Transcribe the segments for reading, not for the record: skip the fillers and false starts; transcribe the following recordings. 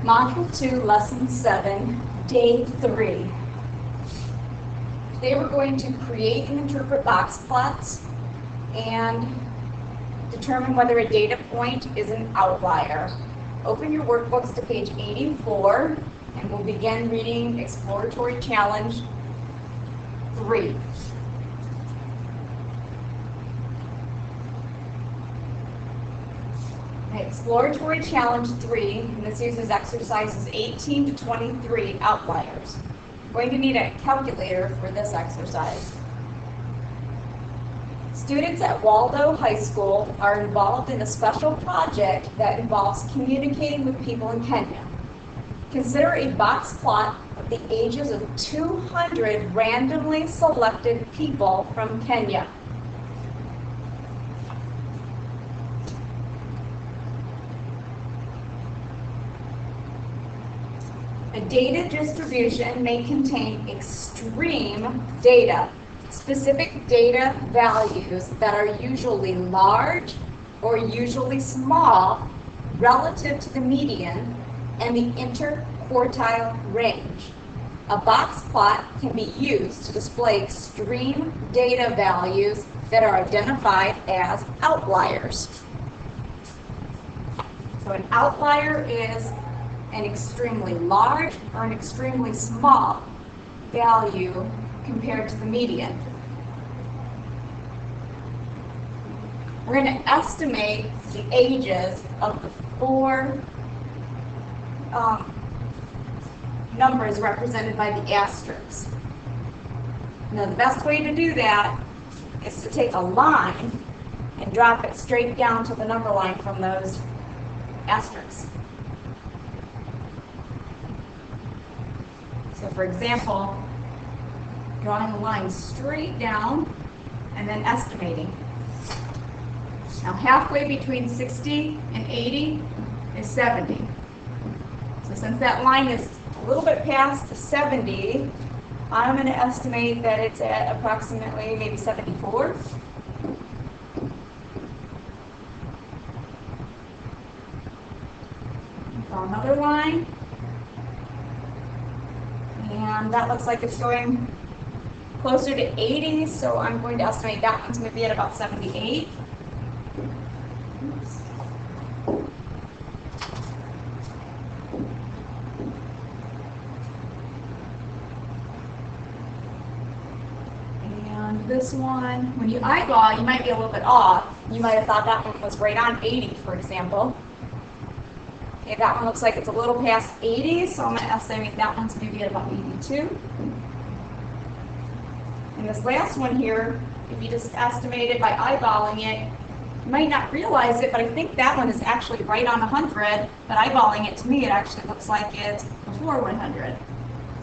Module 2, Lesson 7, Day 3. Today we're going to create and interpret box plots and determine whether a data point is an outlier. Open your workbooks to page 84 and we'll begin reading Exploratory Challenge 3. Exploratory Challenge 3, and this uses exercises 18 to 23, outliers. You're going to need a calculator for this exercise. Students at Waldo High School are involved in a special project that involves communicating with people in Kenya. Consider a box plot of the ages of 200 randomly selected people from Kenya. A data distribution may contain extreme data, specific data values that are usually large or usually small relative to the median and the interquartile range. A box plot can be used to display extreme data values that are identified as outliers. So an outlier is an extremely large or an extremely small value compared to the median. We're going to estimate the ages of the four numbers represented by the asterisks. Now the best way to do that is to take a line and drop it straight down to the number line from those asterisks. So for example, drawing a line straight down and then estimating. Now halfway between 60 and 80 is 70. So since that line is a little bit past 70, I'm going to estimate that it's at approximately maybe 74. Draw another line. And that looks like it's going closer to 80, so I'm going to estimate that one's going to be at about 78. Oops. And this one, when you eyeball, you might be a little bit off. You might have thought that one was right on 80, for example. Okay, that one looks like it's a little past 80, so I'm going to estimate that one's maybe at about 82. And this last one here, if you just estimate it by eyeballing it, you might not realize it, but I think that one is actually right on 100, but eyeballing it to me, it actually looks like it's before 100.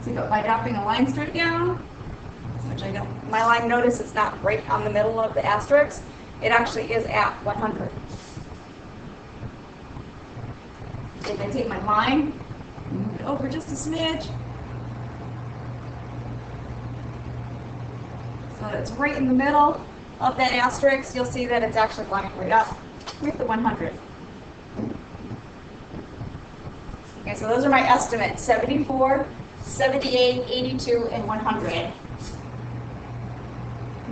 See, but by dropping a line straight down, which I don't, my line, notice it's not right on the middle of the asterisk, it actually is at 100. If I take my line, move it over just a smidge, so that it's right in the middle of that asterisk, you'll see that it's actually lining right up with the 100. Okay, so those are my estimates, 74, 78, 82, and 100.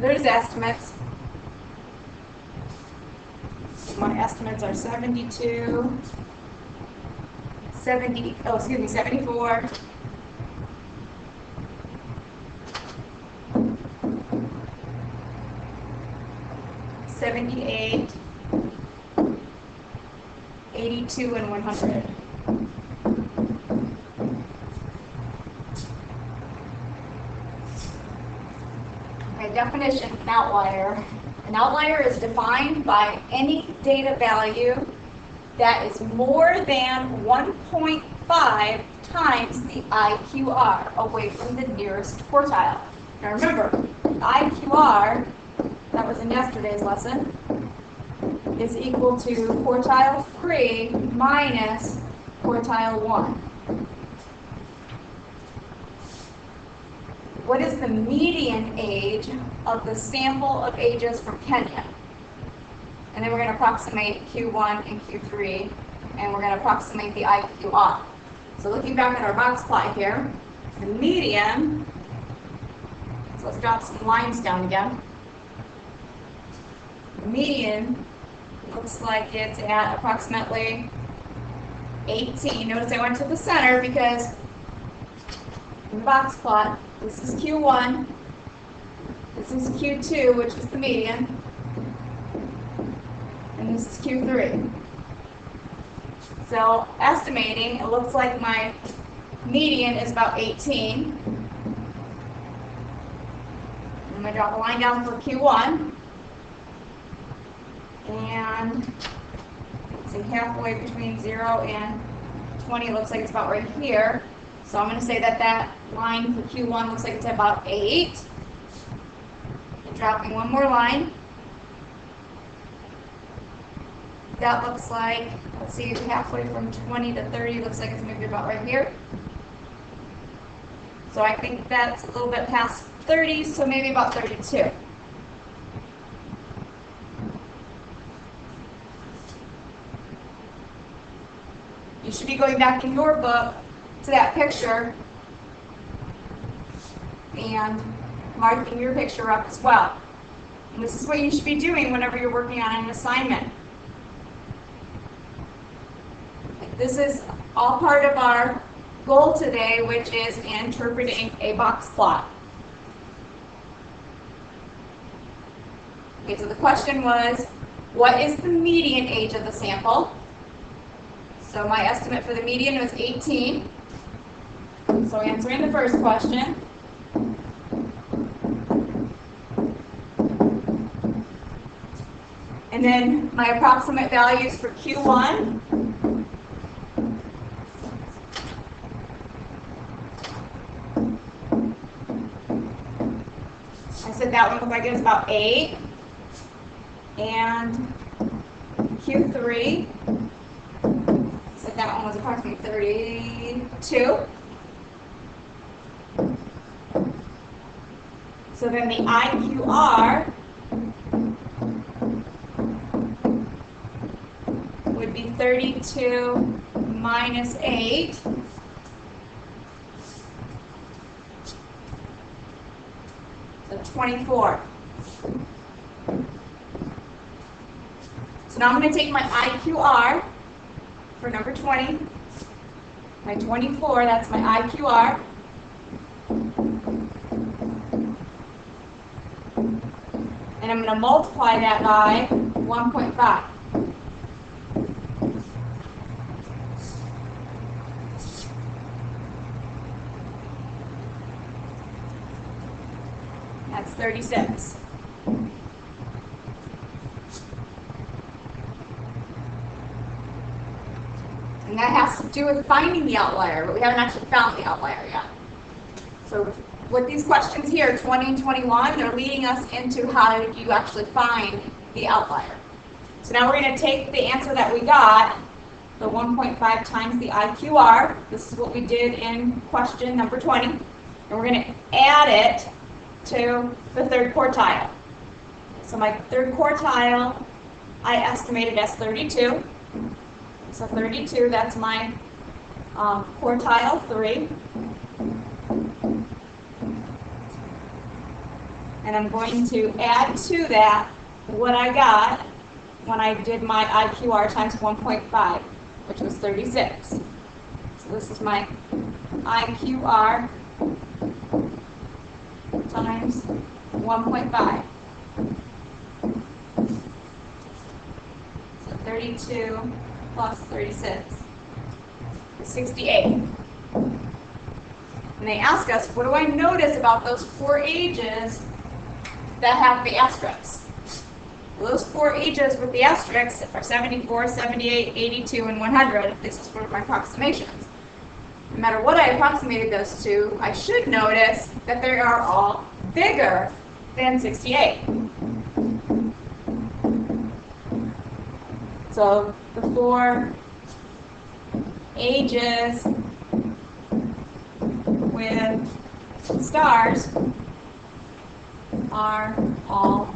There's estimates. My estimates are 72, 74, 78, 82, and 100. Okay, definition, an outlier. An outlier is defined by any data value that is more than 1.5 times the IQR away from the nearest quartile. Now remember, IQR, that was in yesterday's lesson, is equal to quartile 3 minus quartile 1. What is the median age of the sample of ages from Kenya? And then we're going to approximate Q1 and Q3, and we're going to approximate the IQR. So looking back at our box plot here, the median, so let's drop some lines down again. The median looks like it's at approximately 18. Notice I went to the center because in the box plot, this is Q1, this is Q2, which is the median, and this is Q3. So estimating, it looks like my median is about 18. I'm going to drop a line down for Q1. And see, halfway between 0 and 20 looks like it's about right here. So I'm going to say that that line for Q1 looks like it's at about 8. And dropping one more line. That looks like, let's see, halfway from 20 to 30 looks like it's maybe about right here. So I think that's a little bit past 30, so maybe about 32. You should be going back in your book to that picture and marking your picture up as well. And this is what you should be doing whenever you're working on an assignment. This is all part of our goal today, which is interpreting a box plot. Okay, so the question was, what is the median age of the sample? So my estimate for the median was 18. So answering the first question. And then my approximate values for Q1. I said that one looked like it was about 8. And Q3, I said that one was approximately 32. So then the IQR would be 32 minus 8. So 24. So now I'm going to take my IQR for number 20. My 24, that's my IQR. And I'm going to multiply that by 1.5. That's 36. And that has to do with finding the outlier, but we haven't actually found the outlier yet. So with these questions here, 20 and 21, they're leading us into how do you actually find the outlier. So now we're going to take the answer that we got, the 1.5 times the IQR. This is what we did in question number 20. And we're going to add it to the third quartile. So my third quartile, I estimated as 32. So 32, that's my quartile 3. And I'm going to add to that what I got when I did my IQR times 1.5, which was 36. So this is my IQR times 1.5. So 32 plus 36 is 68. And they ask us, what do I notice about those 4 ages that have the asterisks? Well, those 4 ages with the asterisks are 74, 78, 82, and 100. This is for my approximations. No matter what I approximated those to, I should notice that they are all bigger than 68. So the 4 ages with stars are all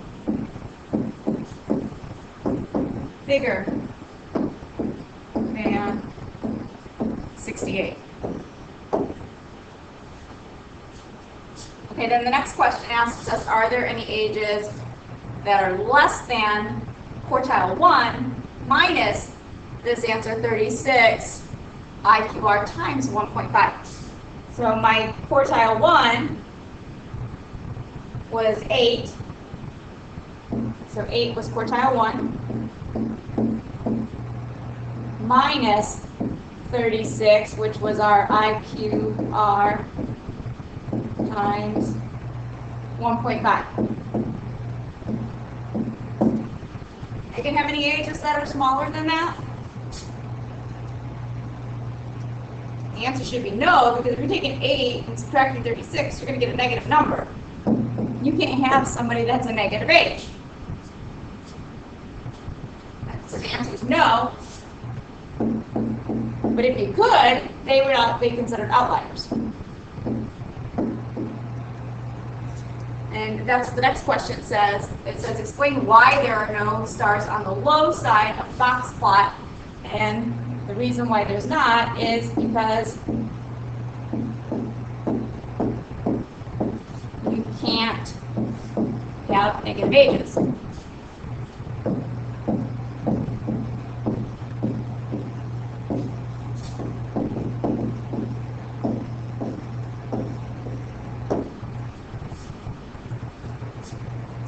bigger than 68. Okay, then the next question asks us, are there any ages that are less than quartile 1 minus this answer 36 IQR times 1.5? So my quartile 1 was 8. So 8 was quartile 1 minus 36, which was our IQR times 1.5. I can have any ages that are smaller than that? The answer should be no, because if you're taking 8 and subtracting 36, you're going to get a negative number. You can't have somebody that's a negative age. So the answer is no. But if you could, they would not be considered outliers. And that's the next question says. It says, explain why there are no stars on the low side of the box plot. And the reason why there's not is because you can't have negative ages.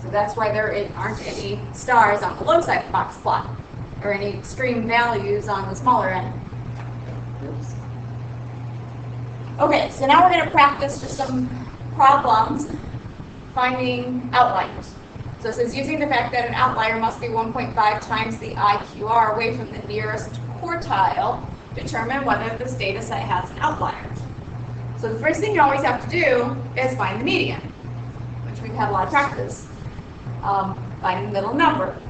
So that's why there aren't any stars on the low side of the box plot, or any extreme values on the smaller end. Oops. Okay, so now we're going to practice just some problems finding outliers. So it says, using the fact that an outlier must be 1.5 times the IQR away from the nearest quartile, determine whether this data set has an outlier. So the first thing you always have to do is find the median, which we've had a lot of practice finding the middle number.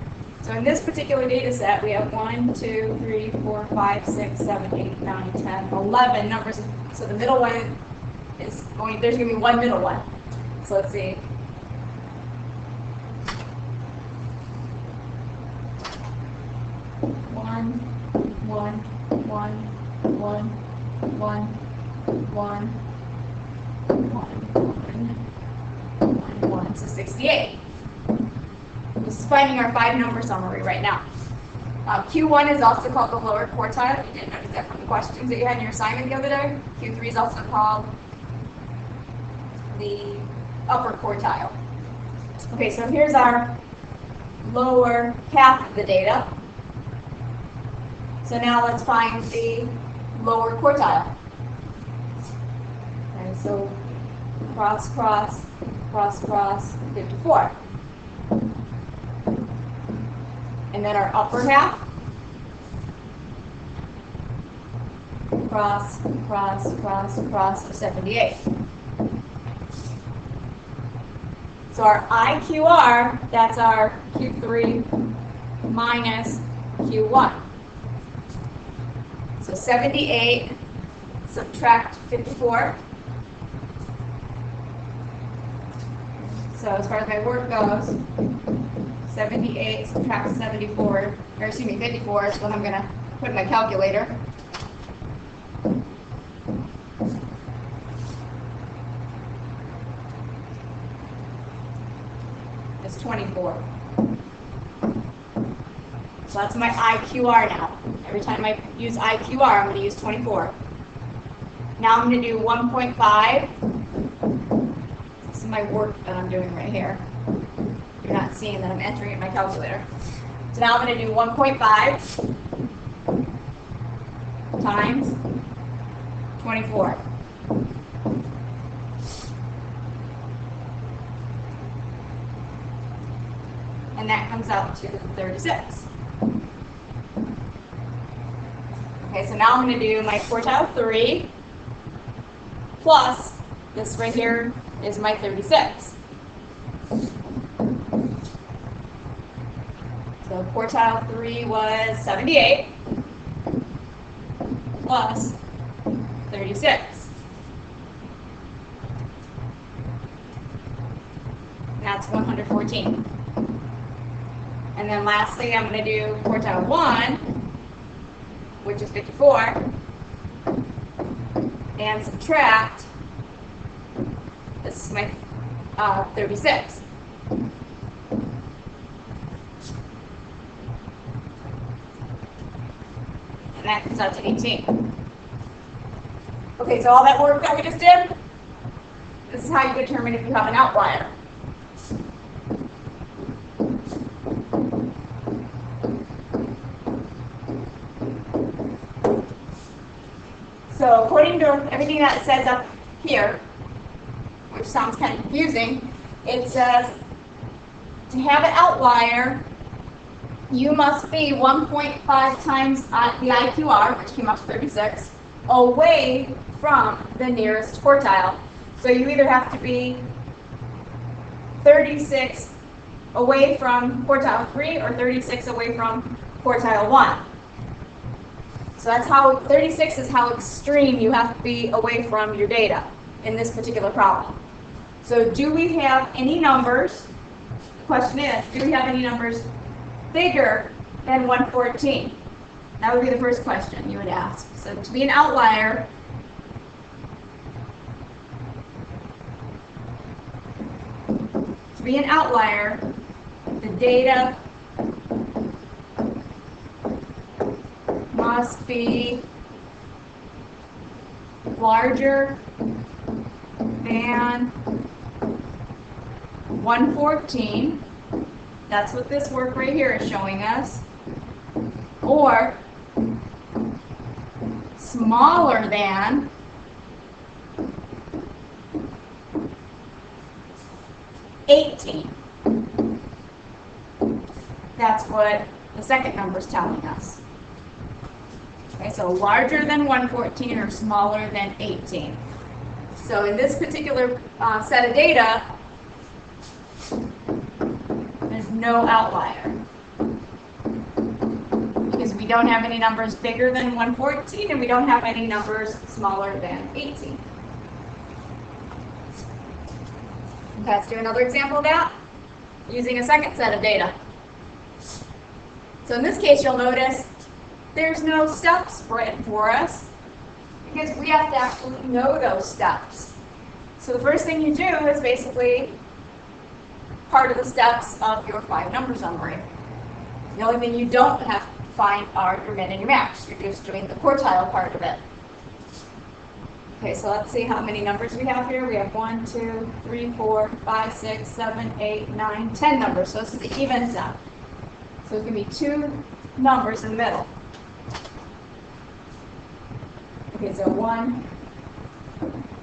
So in this particular data set, we have 1, 2, 3, 4, 5, 6, 7, 8, 9, 10, 11 numbers. So the middle one is going, there's going to be one middle one. So let's see. 1, 1, 1, 1, 1, 1, 1, 1, so 68. This is finding our 5-number summary right now. Q1 is also called the lower quartile. You didn't notice that from the questions that you had in your assignment the other day. Q3 is also called the upper quartile. Okay, so here's our lower half of the data. So now let's find the lower quartile. Okay, so cross, cross, cross, cross, 54. And then our upper half, cross, cross, cross, cross of 78. So our IQR, that's our Q3 minus Q1. So 78 subtract 54. So as far as my work goes, 78 subtract 74, or excuse me, 54 is what I'm going to put in my calculator. It's 24. So that's my IQR now. Every time I use IQR, I'm going to use 24. Now I'm going to do 1.5. This is my work that I'm doing right here. You're not seeing that I'm entering it in my calculator. So now I'm going to do 1.5 times 24. And that comes out to 36. Okay, so now I'm going to do my quartile 3 plus this right here is my 36. So quartile 3 was 78 plus 36. That's 114. And then lastly, I'm going to do quartile 1, which is 54, and subtract, this is my 36. And that comes out to 18. Okay, so all that work that we just did, this is how you determine if you have an outlier. So according to everything that it says up here, which sounds kind of confusing, it says to have an outlier, you must be 1.5 times the IQR, which came up to 36, away from the nearest quartile. So you either have to be 36 away from quartile 3 or 36 away from quartile 1. So that's how 36 is how extreme you have to be away from your data in this particular problem. So do we have any numbers? The question is, do we have any numbers bigger than 114? That would be the first question you would ask. So to be an outlier, the data must be larger than 114. That's what this work right here is showing us. Or smaller than 18. That's what the second number is telling us. Okay, so larger than 114 or smaller than 18. So in this particular set of data, there's no outlier. Because we don't have any numbers bigger than 114 and we don't have any numbers smaller than 18. Okay, let's do another example of that using a second set of data. So in this case, you'll notice there's no steps written for us because we have to actually know those steps. So the first thing you do is basically part of the steps of your 5-number summary. The only thing you don't have to find are your min and your max. You're just doing the quartile part of it. Okay, so let's see how many numbers we have here. We have 1, 2, 3, 4, 5, 6, 7, 8, 9, 10 numbers. So this is the even set. So it's going to be 2 numbers in the middle. Okay, so 1,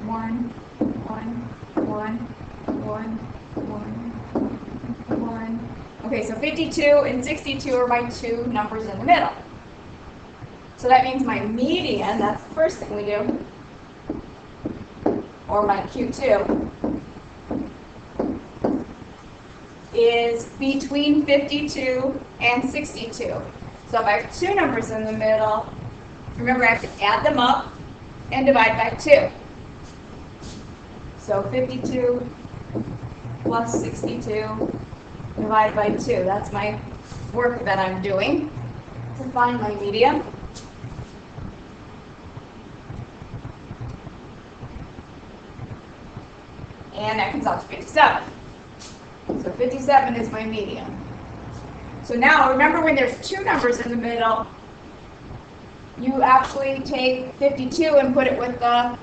1, 1, 1, 1, 1. Okay, so 52 and 62 are my 2 numbers in the middle. So that means my median, that's the first thing we do, or my Q2, is between 52 and 62. So if I have 2 numbers in the middle, remember I have to add them up and divide by 2. So 52 plus 62 divided by 2. That's my work that I'm doing to find my median. And that comes out to 57. So 57 is my median. So now remember when there's 2 numbers in the middle, you actually take 52 and put it with the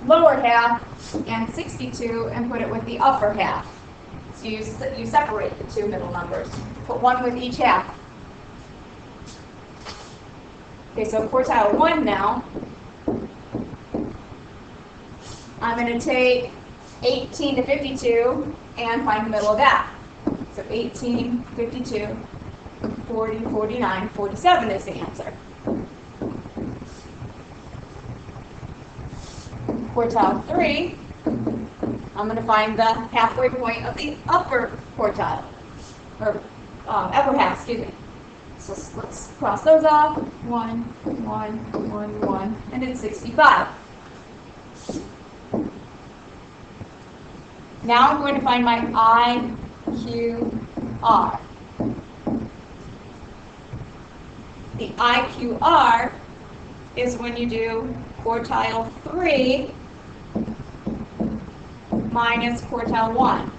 lower half and 62 and put it with the upper half. So you separate the 2 middle numbers. Put 1 with each half. Okay, so quartile 1 now, I'm going to take 18 to 52 and find the middle of that. So 18, 52, 40, 49, 47 is the answer. Quartile 3, I'm going to find the halfway point of the upper quartile, or upper half, excuse me. So let's cross those off. 1, 1, 1, 1, and it's 65. Now I'm going to find my IQR. The IQR is when you do quartile 3 minus quartile 1.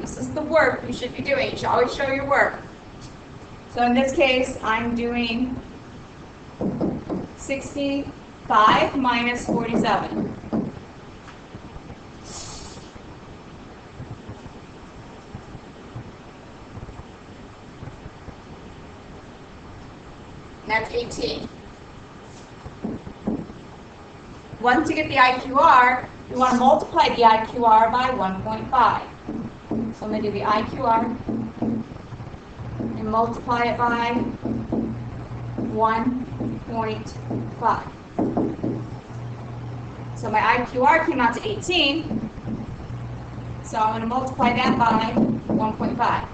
This is the work you should be doing. You should always show your work. So in this case, I'm doing 65 minus 47. And that's 18. Once you get the IQR, you want to multiply the IQR by 1.5. So I'm going to do the IQR and multiply it by 1.5. So my IQR came out to 18. So I'm going to multiply that by 1.5.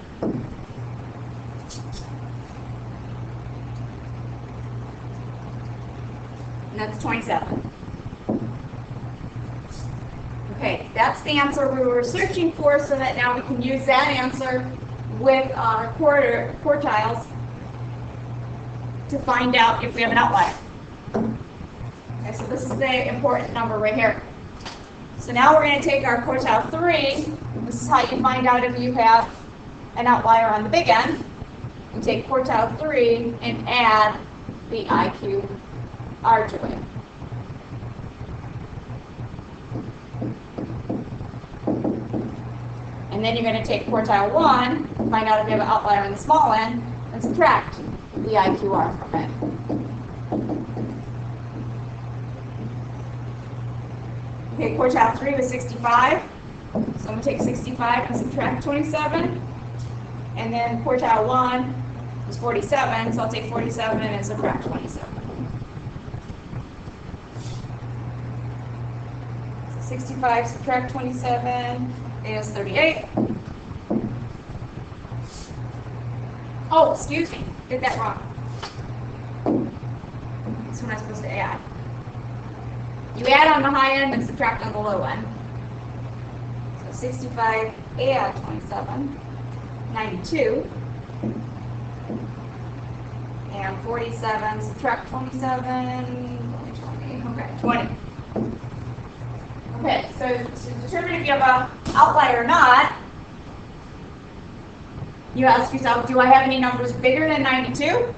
And that's 27. Okay, that's the answer we were searching for, so that now we can use that answer with our quartiles to find out if we have an outlier. Okay, so this is the important number right here. So now we're going to take our quartile 3. This is how you find out if you have an outlier on the big end. You take quartile 3 and add the IQR to it. And then you're going to take quartile 1, find out if you have an outlier on the small end, and subtract the IQR from it. Okay, quartile 3 was 65. So I'm going to take 65 and subtract 27. And then quartile 1 was 47, so I'll take 47 and subtract 27. So 65 subtract 27 is 38. Oh, excuse me, did that wrong. That's what I'm supposed to add. You add on the high end and subtract on the low end. So 65 add 27, 92. And 47 subtract 27, 20, okay, 20. Okay, so to determine if you have an outlier or not, you ask yourself, do I have any numbers bigger than 92?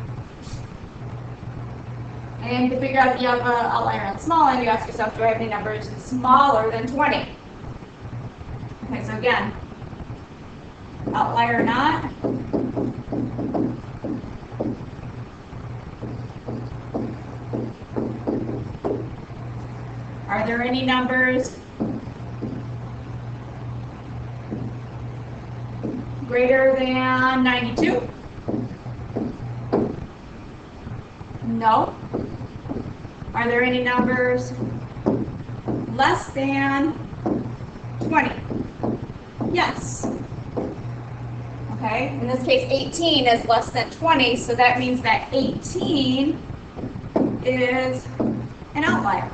And to figure out if you have an outlier on the small end, you ask yourself, do I have any numbers smaller than 20? Okay, so again, outlier or not. Are there any numbers greater than 92? No. Are there any numbers less than 20? Yes. Okay, in this case 18 is less than 20, so that means that 18 is an outlier.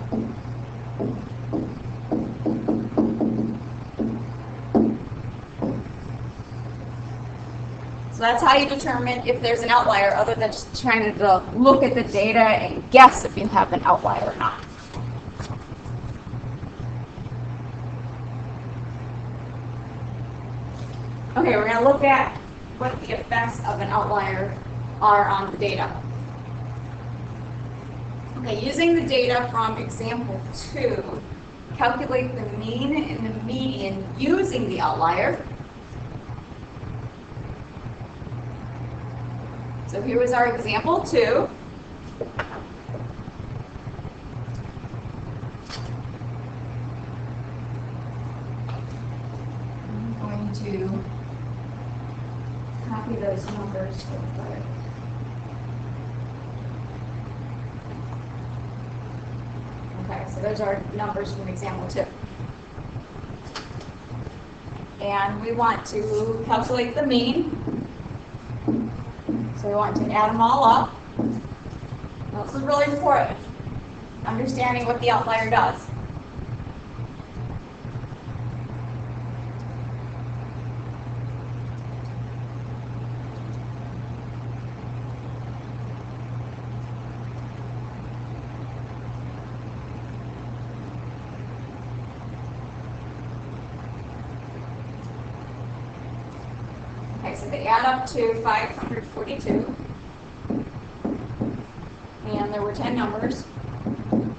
So that's how you determine if there's an outlier, other than just trying to look at the data and guess if you have an outlier or not. Okay, we're going to look at what the effects of an outlier are on the data. Okay, using the data from example 2, calculate the mean and the median using the outlier. So here was our example 2. I'm going to copy those numbers real quick. Okay, so those are numbers from example 2. And we want to calculate the mean. So we want to add them all up. Now, this is really important, understanding what the outlier does. they add up to 542. And there were 10 numbers.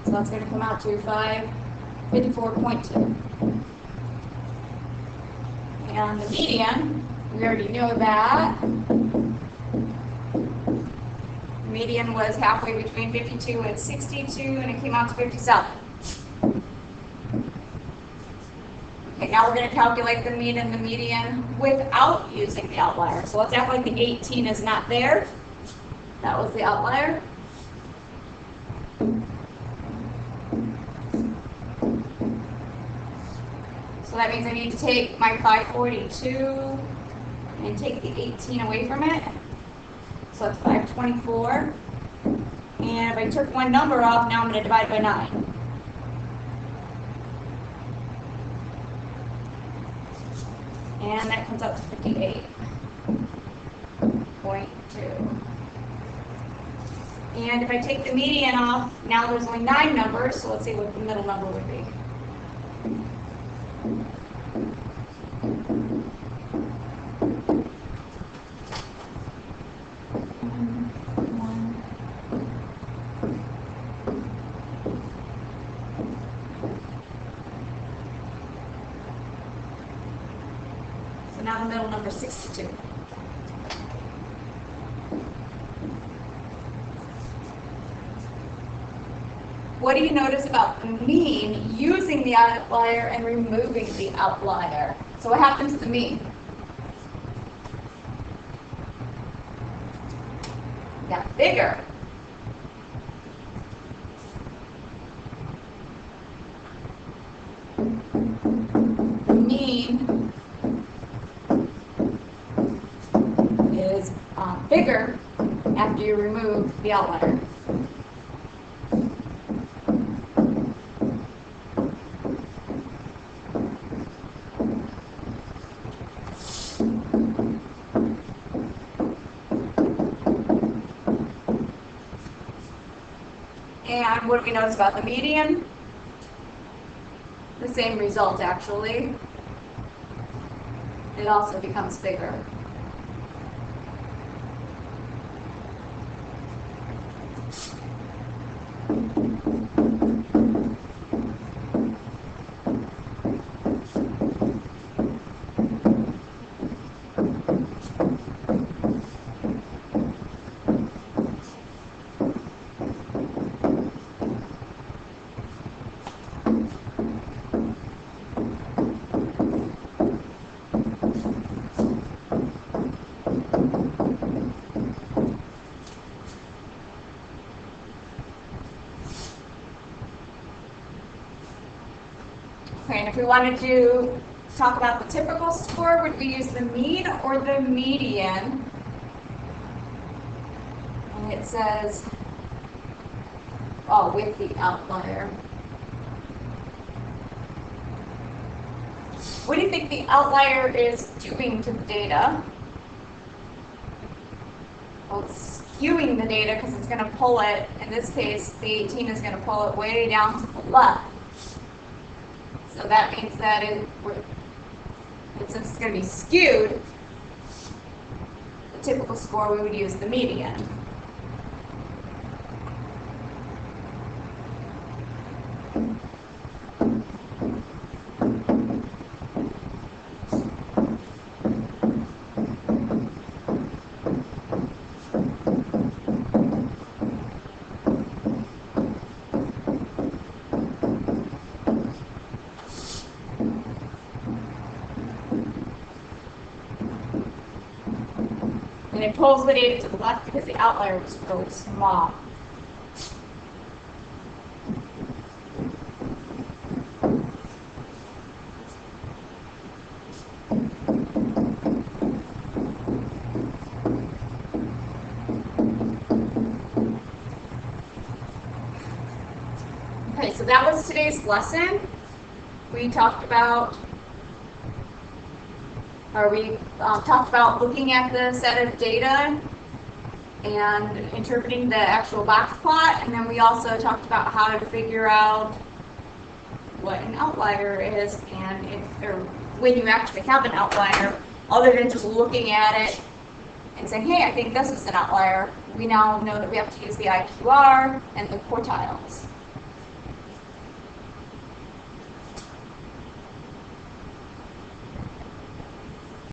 So that's going to come out to 554.2. And the median, we already know that. The median was halfway between 52 and 62, and it came out to 57. Okay, now we're going to calculate the mean and the median without using the outlier. So let's act like the 18 is not there. That was the outlier. So that means I need to take my 542 and take the 18 away from it. So that's 524. And if I took one number off, now I'm going to divide by 9. And that comes out to 58.2. And if I take the median off, now there's only 9 numbers, so let's see what the middle number would be. So now the middle number is 62. What do you notice about the mean using the outlier and removing the outlier? So what happens to the mean? It got bigger. The mean is bigger after you remove the outlier. And what do we notice about the median? The same result, actually. It also becomes bigger. Okay, and if we wanted to talk about the typical score, would we use the mean or the median? And it says, oh, with the outlier. What do you think the outlier is doing to the data? Well, it's skewing the data because it's going to pull it. In this case, the 18 is going to pull it way down to the left. So that means that since it's going to be skewed, the typical score we would use the median. And it pulls the data to the left because the outlier was really small. Okay, so that was today's lesson. We talked about looking at the set of data and interpreting the actual box plot, and then we also talked about how to figure out what an outlier is, and when you actually have an outlier, other than just looking at it and saying, hey, I think this is an outlier. We now know that we have to use the IQR and the quartiles.